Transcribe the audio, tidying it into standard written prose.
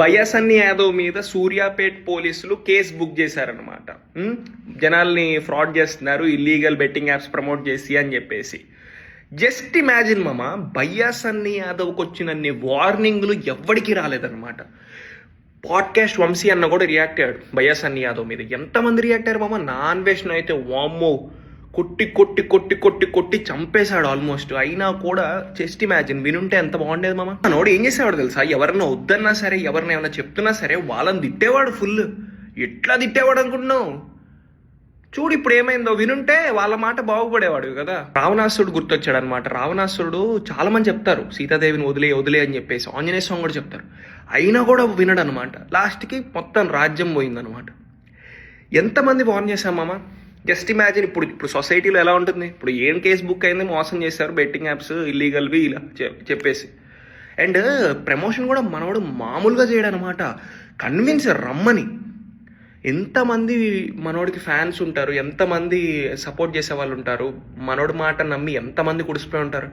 భయ్యా సన్నీ యాదవ్ మీద సూర్యాపేట్ పోలీసులు కేసు బుక్ చేశారనమాట. జనాల్ని ఫ్రాడ్ చేస్తున్నారు, ఇల్లీగల్ బెట్టింగ్ యాప్స్ ప్రమోట్ చేసి అని చెప్పేసి. జస్ట్ ఇమాజిన్ మామ, భయ్యా సన్నీ యాదవ్కి వచ్చినన్ని వార్నింగ్లు ఎవ్వడికి రాలేదన్నమాట. పాడ్కాస్ట్ వంశీ అన్న కూడా రియాక్ట్ అయ్యాడు భయ్యా సన్నీ యాదవ్ మీద. ఎంతమంది రియాక్ట్ అయ్యారు మామ? నాన్ వేషన్ అయితే వామ్మో కొట్టి కొట్టి కొట్టి కొట్టి కొట్టి చంపేశాడు ఆల్మోస్ట్. అయినా కూడా జస్ట్ ఇమాజిన్, వినుంటే ఎంత బాగుండేది మామ. మనోడు ఏం చేసేవాడు తెలుసా? ఎవరన్నా వద్దన్నా సరే, ఎవరిని ఏమన్నా చెప్తున్నా సరే వాళ్ళని తిట్టేవాడు ఫుల్. ఎట్లా తిట్టేవాడు అనుకుంటున్నావు? చూడు ఇప్పుడు ఏమైందో. వినుంటే వాళ్ళ మాట బాగుపడేవాడు కదా. రావణాసురుడు గుర్తొచ్చాడు అనమాట. రావణాసురుడు చాలా మంది చెప్తారు సీతాదేవిని వదిలే వదిలే అని చెప్పేసి, ఆంజనేయ స్వామి కూడా చెప్తారు. అయినా కూడా వినడు అనమాట. లాస్ట్కి మొత్తం రాజ్యం పోయిందనమాట. ఎంతమంది వార్న్ చేశాం మామ? Just imagine. ఇప్పుడు సొసైటీలో ఎలా ఉంటుంది? ఇప్పుడు ఏం కేసు బుక్ అయింది, మోసం చేశారు, బెట్టింగ్ యాప్స్ ఇల్లీగల్వి ఇలా చెప్పేసి. అండ్ ప్రమోషన్ కూడా మనోడు మామూలుగా చేయడం అనమాట. కన్విన్స్ రమ్మని. ఎంతమంది మనోడికి ఫ్యాన్స్ ఉంటారు, ఎంతమంది సపోర్ట్ చేసే వాళ్ళు ఉంటారు, మనోడి మాట నమ్మి ఎంతమంది కుడిసిపోయి ఉంటారు.